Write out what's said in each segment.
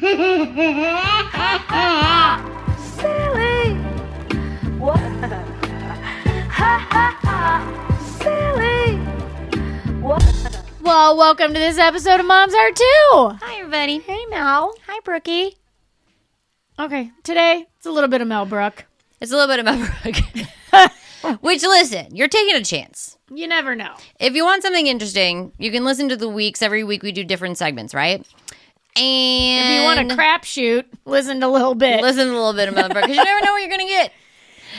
Silly. What? Ha ha ha. Silly. What? Well, welcome to this episode of Moms Are Too. Hi, everybody. Hey, Mel. Hi, Brookie. Okay, today it's a little bit of Mel Brooke. It's a little bit of Mel Brooke. Which, listen, you're taking a chance. You never know. If you want something interesting, you can listen to the weeks. Every week we do different segments, right? And If you want a crapshoot, listen to a little bit. listen to a little bit of Mel Brooke, because you never know what you're going to get.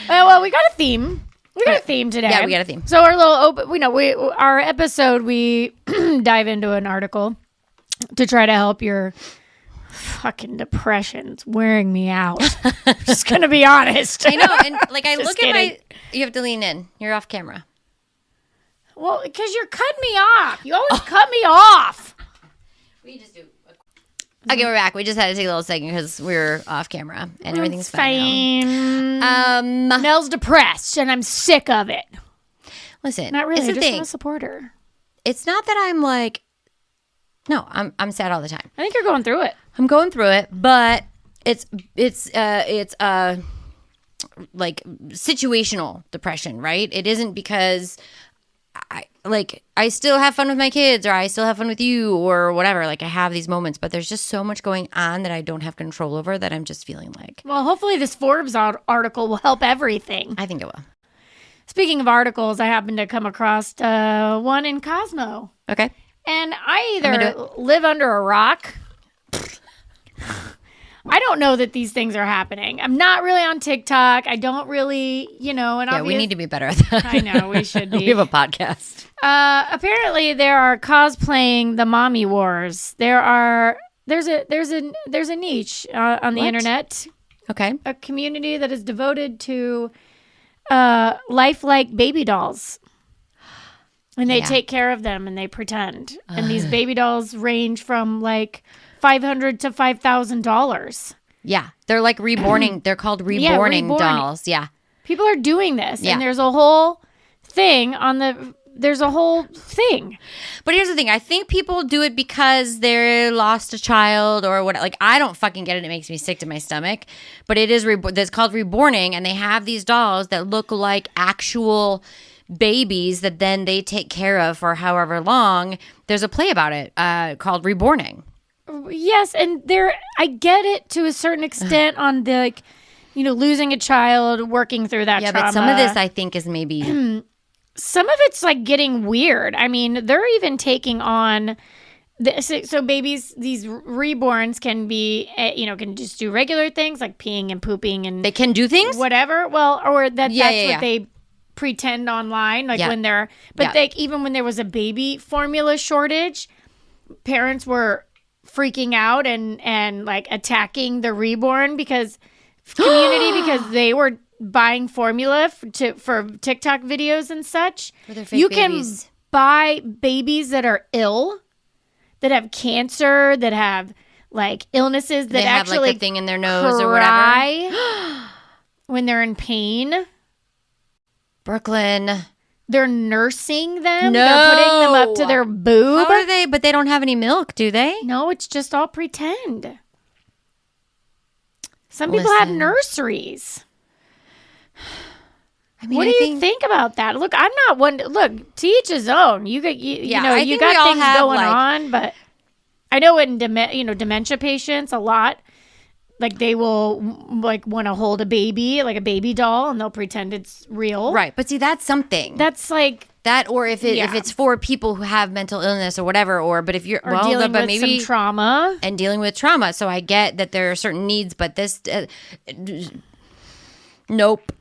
Well, we got a theme. We got a theme today. Yeah, we got a theme. So our little our episode, we dive into an article to try to help your fucking depression. It's wearing me out. I'm just gonna be honest. I know, and like I Just look kidding. at you have to lean in. You're off camera. Well, because you're cutting me off. You always cut me off. We just do. Okay, we're back. We just had to take a little second because we're off camera and everything's It's fine. Now. Mel's depressed, and I'm sick of it. Listen, Not really. it's I the just thing. want to support her. It's not that I'm like, no, I'm sad all the time. I think you're going through it. I'm going through it, but it's like situational depression, right? It isn't because I still have fun with my kids or I still have fun with you or whatever. Like I have these moments, but there's just so much going on that I don't have control over that I'm just feeling like. Well, hopefully this Forbes article will help everything. I think it will. Speaking of articles, I happened to come across one in Cosmo. Okay. And I I'm gonna either live under a rock. I don't know that these things are happening. I'm not really on TikTok. I don't really, and Yeah, we need to be better at that. I know, we should be. We have a podcast. Apparently, there are cosplaying the mommy wars. There's a niche on the What? internet, Okay. a community that is devoted to lifelike baby dolls. And they Yeah. take care of them and they pretend. And these baby dolls range from like $500 to $5,000. Yeah. They're like reborning. They're called reborning reborn. dolls. Yeah. People are doing this. Yeah. And there's a whole thing But here's the thing. I think people do it because they lost a child or what. Like, I don't fucking get it. It makes me sick to my stomach. But it is that's called reborning. And they have these dolls that look like actual babies that then they take care of for however long. There's a play about it called reborning. Yes, and I get it to a certain extent on the, losing a child, working through that trauma. But some of this I think is maybe Some of it's like getting weird. I mean, they're even taking on so babies, these reborns can be, can just do regular things like peeing and pooping and they can do things. whatever. Well, or that's Yeah. what they pretend online, like Yeah. when they're. But even when there was a baby formula shortage, parents were freaking out and like attacking the reborn because they were buying formula for TikTok videos and such. For their fake You babies. can buy babies that are ill, that have cancer, that have like illnesses that They have actually like the thing in their nose or cry whatever. when they're in pain. Brooklyn. They're nursing them. No. They're putting them up to their boob. How are they? But they don't have any milk, do they? No, it's just all pretend. Some people have Listen. nurseries. I mean, What do you think about that? Look, I'm not one. Look, to each his own. You got you I you think we all got things have, going like- on, but I know in dementia patients a lot. Like they will like want to hold a baby, like a baby doll, and they'll pretend it's real. Right, but see, that's something. That's like That or if Yeah. it's for people who have mental illness or whatever, but if you're dealing but with maybe some trauma. and dealing with trauma, so I get that there are certain needs, but this, nope,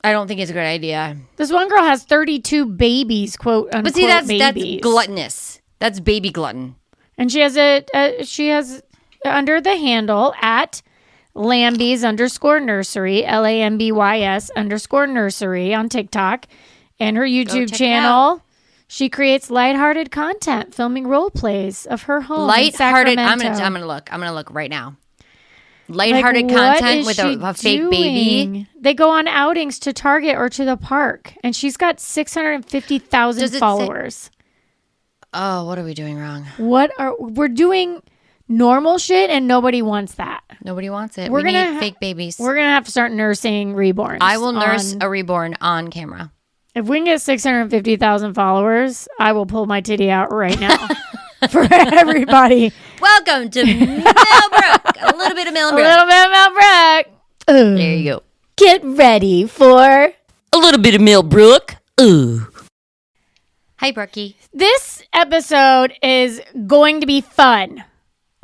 I don't think it's a good idea. This one girl has 32 babies, quote unquote. But see, that's babies. gluttonous. That's baby glutton. And she has under the handle at Lambys _nursery, LAMBYS _nursery on TikTok and her YouTube check it channel. She creates lighthearted content, filming role plays of her home. Lighthearted. In I'm Sacramento. gonna look right now. Lighthearted Like, what content is with she a fake baby. doing? They go on outings to Target or to the park, and she's got 650,000 Does it say- followers. Oh, what are we doing wrong? We're doing normal shit, and nobody wants that. Nobody wants it. We're We gonna need fake babies. We're going to have to start nursing reborns. I will nurse a reborn on camera. If we can get 650,000 followers, I will pull my titty out right now for everybody. Welcome to Mel Brooke. A little bit of Mel and A Brooke. little bit of Mel Brooke. Ooh. There you go. Get ready for A little bit of Mel Brooke. Ooh. Hi, Brookie. this episode is going to be fun.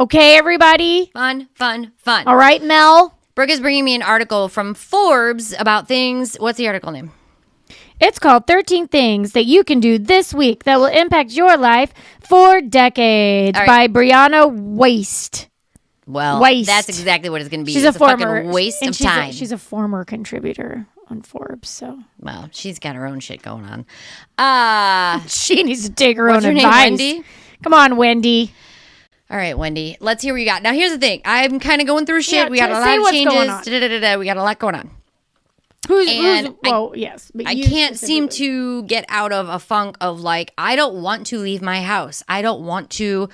Okay, everybody? Fun, fun, fun. All right, Mel? Brooke is bringing me an article from Forbes about things. What's the article name? It's called 13 Things That You Can Do This Week That Will Impact Your Life for Decades All right. by Brianna Waste. Well, Waste. that's exactly what it's going to be. She's It's a former fucking waste and of time. she's a former contributor on Forbes, so Well, she's got her own shit going on. she needs to take her What's own her name, advice. Wendy? Come on, Wendy. All right, Wendy. Let's hear what you got. Now, here's the thing. I'm kind of going through shit. Yeah, We got a say lot of what's going on. changes. We got a lot going on. Who's And well, yes, but I you can't seem specifically. to get out of a funk of like, I don't want to leave my house. I don't want to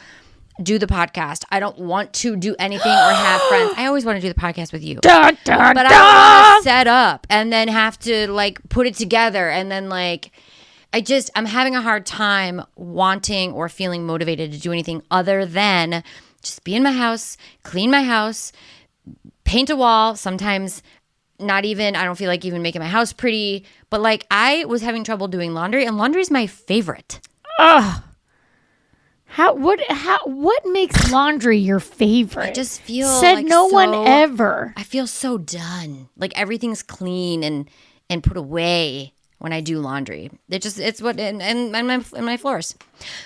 do the podcast. I don't want to do anything or have friends. I always want to do the podcast with you. Dun, dun, But dun. I want to set up and then have to like put it together and then like I'm having a hard time wanting or feeling motivated to do anything other than just be in my house, clean my house, paint a wall, sometimes not even, I don't feel like even making my house pretty, but like I was having trouble doing laundry, and laundry is my favorite. Ugh. What makes laundry your favorite? I just feel Said like no one so- ever. I feel so done. Like everything's clean and put away when I do laundry. It's what and my floors.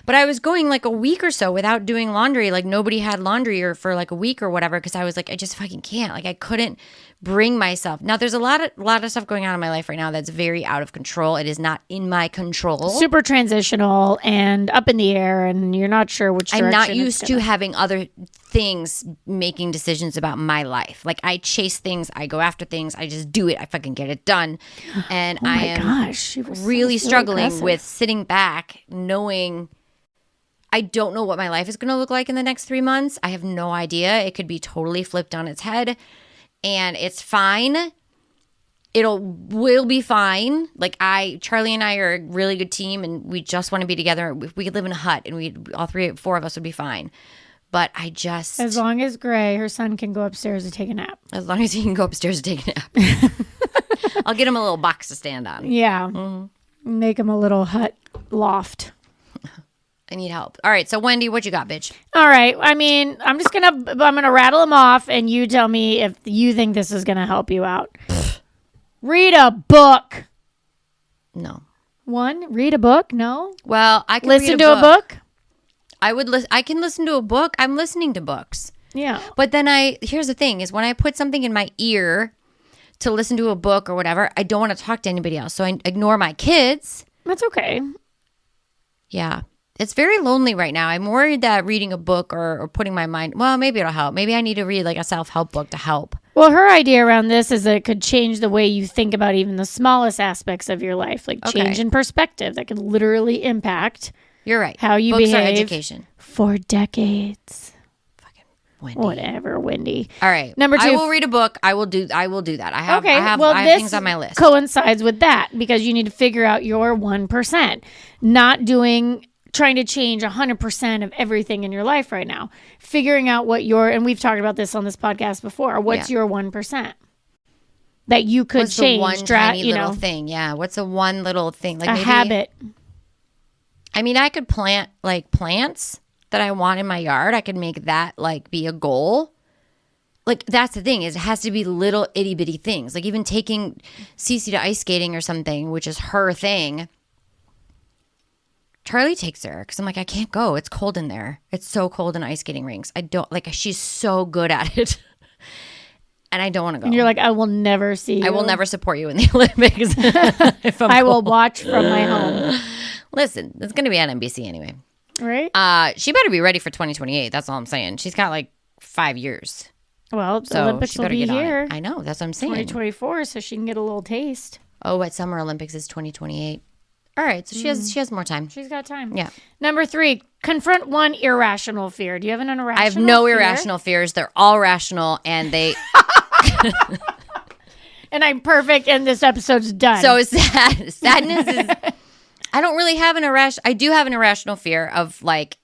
But I was going like a week or so without doing laundry. Like nobody had laundry or for like a week or whatever because I was like I just fucking can't. Like I couldn't bring myself. Now there's a lot of stuff going on in my life right now that's very out of control. It is not in my control. Super transitional and up in the air, and you're not sure which direction I'm not it's used to gonna- having other things making decisions about my life. Like I chase things, I go after things, I just do it. I fucking get it done. And Oh I my am gosh, she was really so struggling aggressive. with sitting back, knowing I don't know what my life is going to look like in the next 3 months. I have no idea. It could be totally flipped on its head, and it's fine. Will be fine. Like Charlie and I are a really good team, and we just want to be together. If we could live in a hut, and we all four of us would be fine. But I just As long as Gray, her son, can go upstairs to take a nap. as long as he can go upstairs and take a nap, I'll get him a little box to stand on. Yeah. Mm-hmm. Make him a little hut loft. I need help. All right, so Wendy, what you got, bitch? All right. I mean, I'm gonna rattle them off, and you tell me if you think this is gonna help you out. Read a book. No. One, read a book. No. Well, I can Listen read to a book. I would listen. I can listen to a book. I'm listening to books. Yeah. But then here's the thing is when I put something in my ear to listen to a book or whatever, I don't want to talk to anybody else. So I ignore my kids. That's okay. Yeah. It's very lonely right now. I'm worried that reading a book or putting my mind, well, maybe it'll help. Maybe I need to read like a self-help book to help. Well, her idea around this is that it could change the way you think about even the smallest aspects of your life, like Okay. change in perspective that could literally impact You're right. how you Books are behave education. for decades. Fucking Wendy. Whatever, Wendy. All right. Number two. I will read a book. I will do that. I have this things on my list. coincides with that because you need to figure out your 1%. Not trying to change 100% of everything in your life right now. Figuring out and we've talked about this on this podcast before. What's your 1% that you could What's change? the one tiny little thing? Yeah. What's the one little thing? Like a maybe, habit. I mean, I could plant like plants that I want in my yard. I could make that like be a goal. Like that's the thing is it has to be little itty bitty things. Like even taking Cece to ice skating or something, which is her thing. Charlie takes her because I'm like, I can't go. It's cold in there. It's so cold in ice skating rinks. I don't like. She's so good at it, and I don't want to go. And you're like, I will never see you. I will never support you in the Olympics. if I'm I will cold. watch from my home. Listen, it's going to be on NBC anyway. Right? She better be ready for 2028. That's all I'm saying. She's got like 5 years. Well, the So Olympics she will better be get on it. here. I know. That's what I'm saying. 2024, so she can get a little taste. Oh, what Summer Olympics is 2028. All right. So she has more time. She's got time. Yeah. Number 3, confront one irrational fear. Do you have an irrational I have no fear? irrational fears. They're all rational, and they. And I'm perfect, and this episode's done. So sadness is. I don't really have an irrational. I do have an irrational fear of like,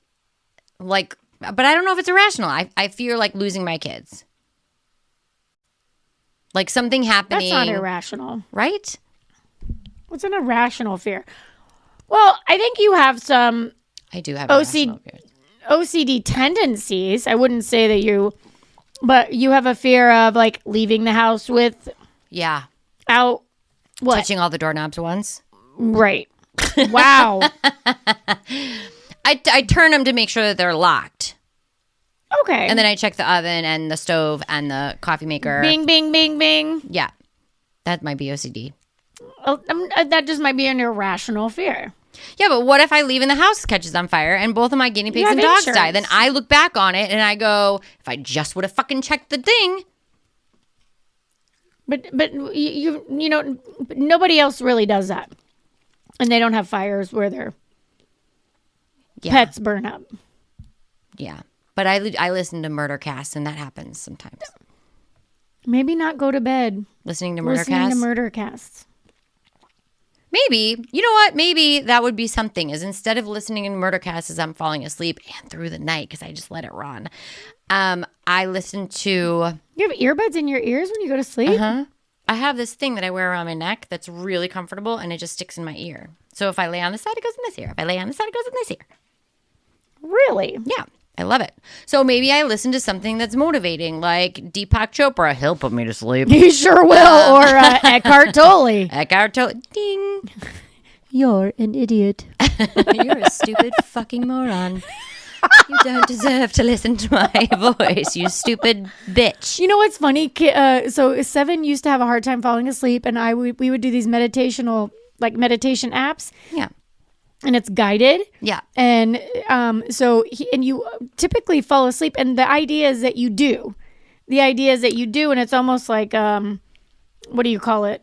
but I don't know if it's irrational. I fear like losing my kids. Like something happening. That's not irrational. Right? What's an irrational fear? Well, I think you have some I do have irrational fears. OCD tendencies. I wouldn't say that you, but you have a fear of like leaving the house without what? Touching all the doorknobs once. Right. Wow. I turn them to make sure that they're locked. Okay. And then I check the oven and the stove and the coffee maker. Bing, bing, bing, bing. Yeah. That might be OCD. That just might be an irrational fear. Yeah, but what if I leave and the house catches on fire and both of my guinea pigs have and dogs insurance. die? Then I look back on it and I go, if I just would have fucking checked the thing. But you know, nobody else really does that. And they don't have fires where their pets burn up. Yeah. But I listen to murder casts and that happens sometimes. Maybe not go to bed Listening to murder listening casts? to murder casts. Maybe. You know what? Maybe that would be something is instead of listening to murder casts as I'm falling asleep and through the night because I just let it run, I listen to... You have earbuds in your ears when you go to sleep? I have this thing that I wear around my neck that's really comfortable and it just sticks in my ear. So if I lay on this side, it goes in this ear. If I lay on this side, it goes in this ear. Really? Yeah. I love it. So maybe I listen to something that's motivating, like Deepak Chopra. He'll put me to sleep. You sure will. Or Eckhart Tolle. Eckhart Tolle. Ding. You're an idiot. You're a stupid fucking moron. You don't deserve to listen to my voice, you stupid bitch. You know what's funny? So Seven used to have a hard time falling asleep, and we would do these meditation apps. Yeah. And it's guided. Yeah. And so you typically fall asleep, and the idea is that you do. And it's almost like what do you call it?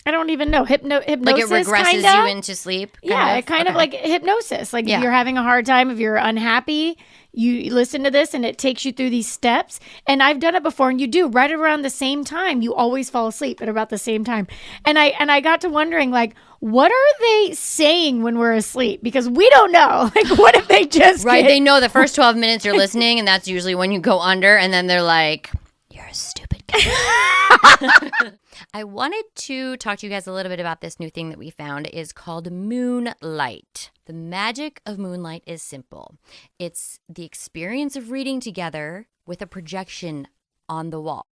I don't even know. Hypnosis. Like it regresses kinda? you into sleep? It kind of like hypnosis. Like if you're having a hard time, if you're unhappy, you listen to this and it takes you through these steps. And I've done it before, and you do right around the same time. You always fall asleep at about the same time. And I got to wondering, like, what are they saying when we're asleep? Because we don't know. Like, what if they just They know the first 12 minutes you're listening, and that's usually when you go under, and then they're like, you're a stupid guy. I wanted to talk to you guys a little bit about this new thing that we found. It is called Moonlite. The magic of Moonlite is simple. It's the experience of reading together with a projection on the wall.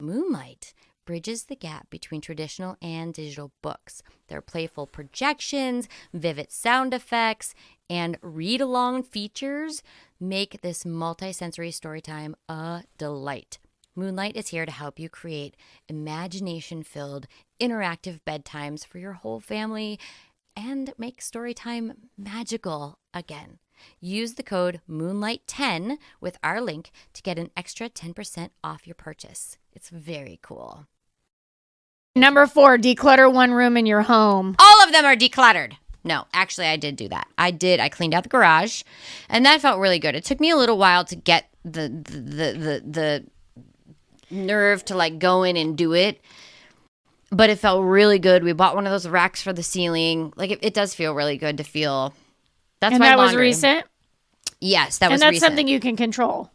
Moonlite bridges the gap between traditional and digital books. There are playful projections, vivid sound effects, and read-along features make this multi-sensory storytime a delight. Moonlite is here to help you create imagination-filled, interactive bedtimes for your whole family and make storytime magical again. Use the code Moonlight10 with our link to get an extra 10% off your purchase. It's very cool. Number 4, declutter one room in your home. All of them are decluttered. No, actually, I did do that. I cleaned out the garage, and that felt really good. It took me a little while to get the nerve to like go in and do it, but it felt really good. We bought one of those racks for the ceiling. Like it does feel really good to feel. That's my laundry. Was recent. Yes, that was recent. And that's recent. something you can control.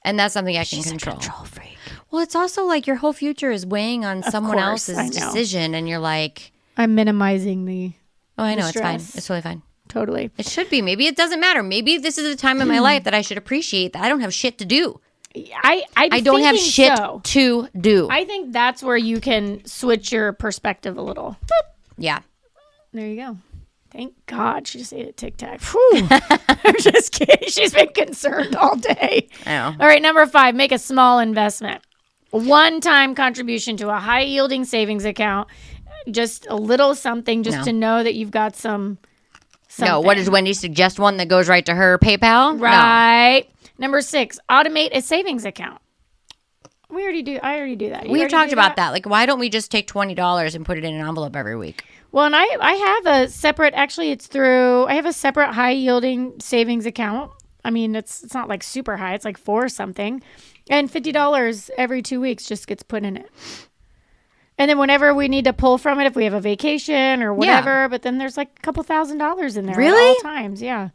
And that's something I can control. She's a control freak. Well, it's also like your whole future is weighing on someone else's decision, and you're like, I'm minimizing the. Oh, I know, it's fine. stress. It's totally fine. Totally. It should be. Maybe it doesn't matter. Maybe this is a time in my life that I should appreciate that I don't have shit to do. I don't have shit to do. I think that's where you can switch your perspective a little. Yeah. There you go. Thank God she just ate a Tic Tac. I'm just kidding. She's been concerned all day. I know. All right, number 5, make a small investment. One-time contribution to a high-yielding savings account. Just a little something just to know that you've got something. No, what does Wendy suggest? One that goes right to her PayPal? Right. No. Number 6, automate a savings account. We already do. I already do that. We've talked about that. Like, why don't we just take $20 and put it in an envelope every week? Well, and I have a separate. Actually, I have a separate high yielding savings account. I mean, it's not like super high. It's like 4 or something, and $50 every 2 weeks just gets put in it. And then whenever we need to pull from it, if we have a vacation or whatever, but then there's like a couple $1,000s in there at all times. Yeah.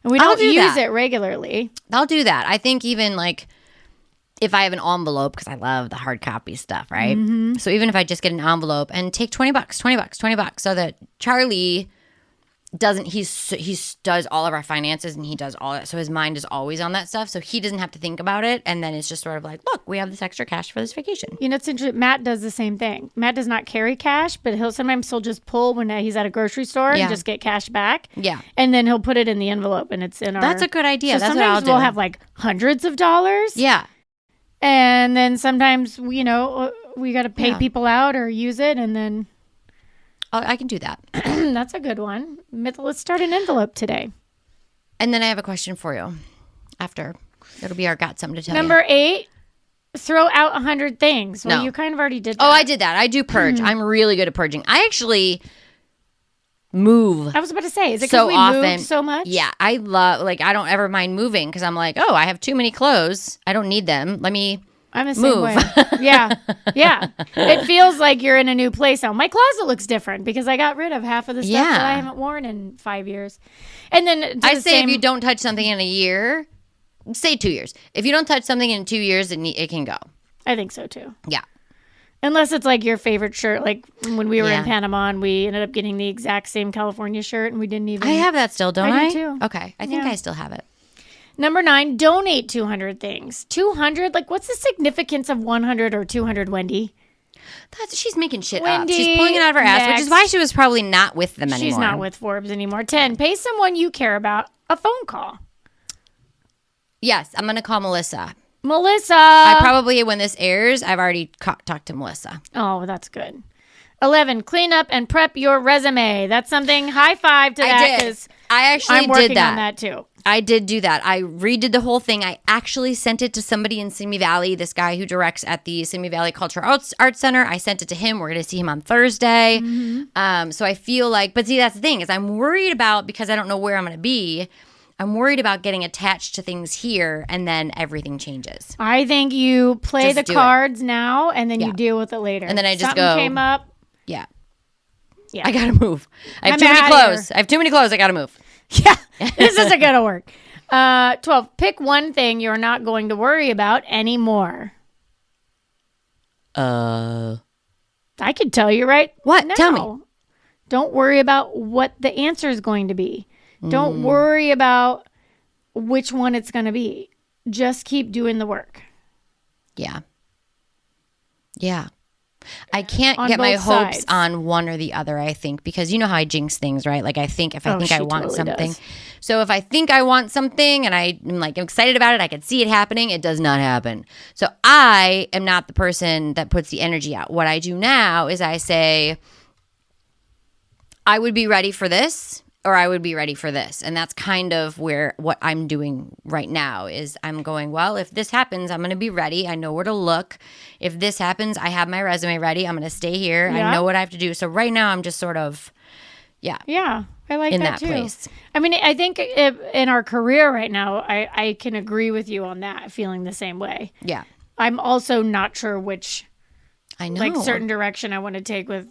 And we don't use it regularly. I'll do that. I think even like if I have an envelope, because I love the hard copy stuff, right? Mm-hmm. So even if I just get an envelope and take $20, so that Charlie doesn't, he does all of our finances and he does all that. So his mind is always on that stuff. So he doesn't have to think about it. And then it's just sort of like, look, we have this extra cash for this vacation. You know, it's interesting. Matt does the same thing. Matt does not carry cash, but he'll just pull when he's at a grocery store and just get cash back. Yeah. And then he'll put it in the envelope and it's in our. That's a good idea. So that's sometimes what I'll do. We'll have like hundreds of dollars. Yeah. And then sometimes, we got to pay people out or use it. And then. I can do that. That's a good one. Let's start an envelope today. And then I have a question for you after. It'll be our got something to tell Number 8, throw out 100 things. Well, you kind of already did that. Oh, I did that. I do purge. I'm really good at purging. I actually move. I was about to say, is it because we move so much? Yeah. I don't ever mind moving because I'm like, oh, I have too many clothes. I don't need them. Let me I'm the same way. Yeah. It feels like you're in a new place now. My closet looks different because I got rid of half of the stuff that I haven't worn in 5 years. And then I say if you don't touch something in a year, say 2 years. If you don't touch something in 2 years, it can go. I think so too. Yeah. Unless it's like your favorite shirt. Like when we were in Panama and we ended up getting the exact same California shirt and we didn't even. I have that still, don't I? I do too. Okay. I think I still have it. Number 9, donate 200 things. 200? Like, what's the significance of 100 or 200, Wendy? She's making shit up. She's pulling it out of her ass, which is why she was probably not with them anymore. She's not with Forbes anymore. 10, pay someone you care about a phone call. Yes, I'm going to call Melissa. I probably, when this airs, I've already talked to Melissa. Oh, that's good. 11, clean up and prep your resume. That's something, high five to that. I actually I'm working did that. on that too. I did do that. I redid the whole thing. I actually sent it to somebody in Simi Valley, this guy who directs at the Simi Valley Cultural Arts Center. I sent it to him. We're going to see him on Thursday. Mm-hmm. So I feel like, but see, that's the thing is I'm worried about, because I don't know where I'm going to be, I'm worried about getting attached to things here and then everything changes. I think you play the cards now and then you deal with it later. And then I just Something came up. Yeah. Yeah. I got to move. I have too many clothes. I have too many clothes. I got to move. Yeah, this isn't going to work. 12, pick one thing you're not going to worry about anymore. I could tell you right What? now. Tell me. Don't worry about what the answer is going to be. Don't worry about which one it's going to be. Just keep doing the work. Yeah. Yeah. I can't On get my both hopes sides. on one or the other, I think, because you know how I jinx things, right? Like I think if I think I want totally something. does. So if I think I want something and I'm like excited about it, I can see it happening, it does not happen. So I am not the person that puts the energy out. What I do now is I say, I would be ready for this, or I would be ready for this. And that's kind of what I'm doing right now is I'm going, well, if this happens, I'm going to be ready. I know where to look. If this happens, I have my resume ready. I'm going to stay here. Yeah. I know what I have to do. So right now I'm just sort of, Yeah, I like in that that too. place. I mean, I think in our career right now, I can agree with you on that, feeling the same way. Yeah. I'm also not sure which I know. like certain direction I want to take with,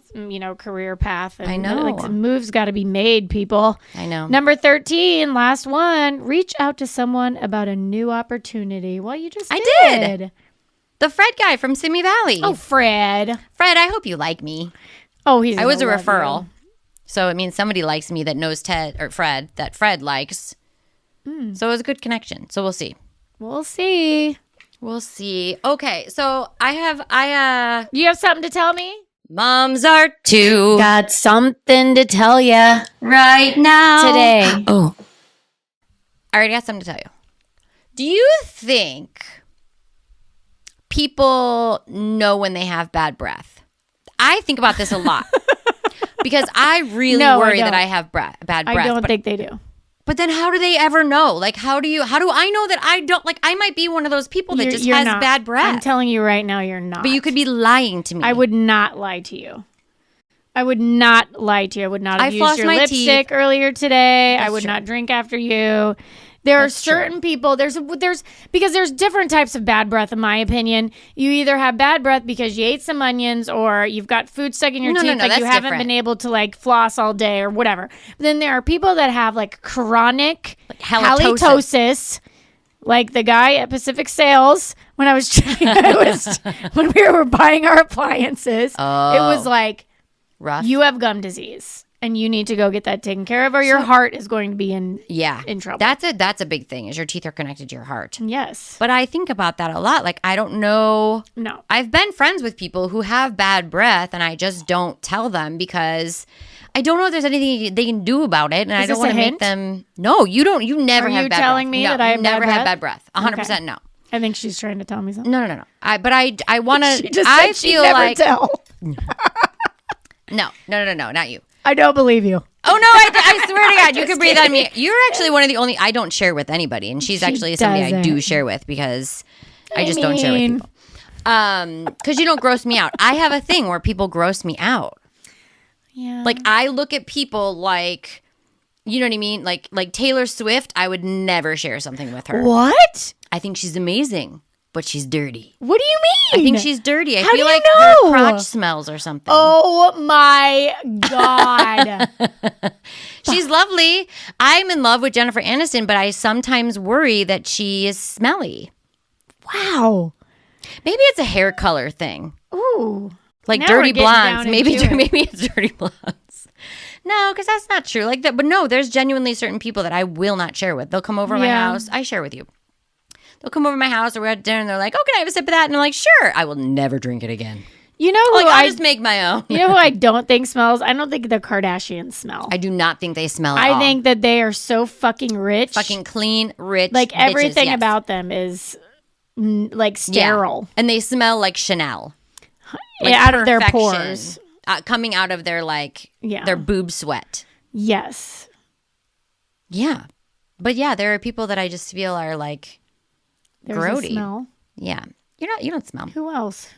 career path. And, I know. Like some moves got to be made, people. I know. Number 13, last one, reach out to someone about a new opportunity. Well, you just did. The Fred guy from Simi Valley. Oh, Fred. Fred, I hope you like me. Oh, he's I was a gonna love referral. you. So it means somebody likes me that knows Fred, that Fred likes. So it was a good connection. So we'll see. We'll see. We'll see. Okay, so I You have something to tell me? moms are too Got something to tell you right now. today. Oh. I already got something to tell you. Do you think people know when they have bad breath? I think about this a lot. Because I really No, I worry that don't. I have bad breath. I don't think they do. But then how do they ever know? Like, how do I know that I don't, like, I might be one of those people that just has not. bad breath. I'm telling you right now, you're not. But you could be lying to me. I would not lie to you. I would not lie to you. I would not have used your lipstick earlier today. I would not drink after you. There are certain people, there's because there's different types of bad breath, in my opinion. You either have bad breath because you ate some onions or you've got food stuck in your teeth, like you haven't been able to like floss all day or whatever. But then there are people that have like chronic halitosis, like the guy at Pacific Sales when when we were buying our appliances. It was like, rough. You have gum disease. And you need to go get that taken care of, or your heart is going to be in trouble. That's a big thing. Is your teeth are connected to your heart? Yes. But I think about that a lot. Like, I don't know. No. I've been friends with people who have bad breath, and I just don't tell them because I don't know if there's anything they can do about it, and I don't want to make them. No, you don't. You never have bad breath. Are you telling me that I have never bad had bad breath? 100% no. I think she's trying to tell me something. No. I want to. I feel like tell. No, not you. I don't believe you. Oh, no, I swear to God, you could breathe on me. You're actually one of the only I don't share with anybody. And she's actually somebody I do share with because I just don't share with people. Because you don't gross me out. I have a thing where people gross me out. Yeah. Like, I look at people like, you know what I mean? Like Taylor Swift, I would never share something with her. What? I think she's amazing, but she's dirty. What do you mean? I think she's dirty. I How feel do you like know? her crotch smells or something. Oh my God. She's lovely. I'm in love with Jennifer Aniston, but I sometimes worry that she is smelly. Wow. Maybe it's a hair color thing. Ooh. Like Now dirty we're getting blondes. down Maybe into it. it's dirty blondes. No, because that's not true. Like that, but no, there's genuinely certain people that I will not share with. They'll come over my house. I share with you. They'll come over to my house or we're at dinner and they're like, "Oh, can I have a sip of that?" And I'm like, "Sure." I will never drink it again. You know who I'll just make my own. You know who I don't think smells? I don't think the Kardashians smell. I do not think they smell at all. I think that they are so fucking rich. Fucking clean, rich. Like bitches, everything yes. about them is like sterile. Yeah. And they smell like Chanel. Like out of their perfection. pores. Coming out of their their boob sweat. Yes. Yeah. But yeah, there are people that I just feel are like There's grody. A smell. Yeah. You don't smell. Who else?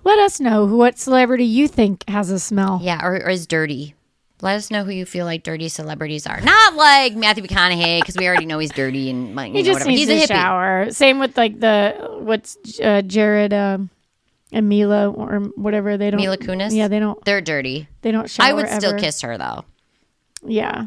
Let us know what celebrity you think has a smell. Yeah, or is dirty. Let us know who you feel like dirty celebrities are. Not like Matthew McConaughey, because we already know he's dirty and like he just whatever. needs He's to a hippie. shower. Same with like Jared and Mila or whatever. They don't. Mila Kunis? Yeah, they don't. They're dirty. They don't shower. I would still ever. kiss her though. Yeah.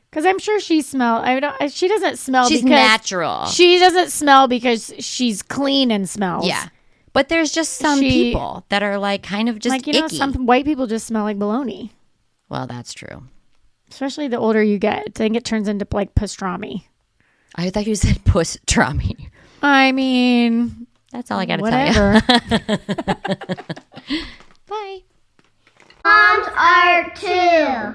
Because I'm sure she smells. She doesn't smell. She's because natural. She doesn't smell because she's clean and smells. Yeah. But there's just some people that are like kind of just icky. Some white people just smell like bologna. Well, that's true. Especially the older you get. I think it turns into like pastrami. I thought you said pastrami. I mean, that's all I got to whatever. tell you. Bye. Moms are too.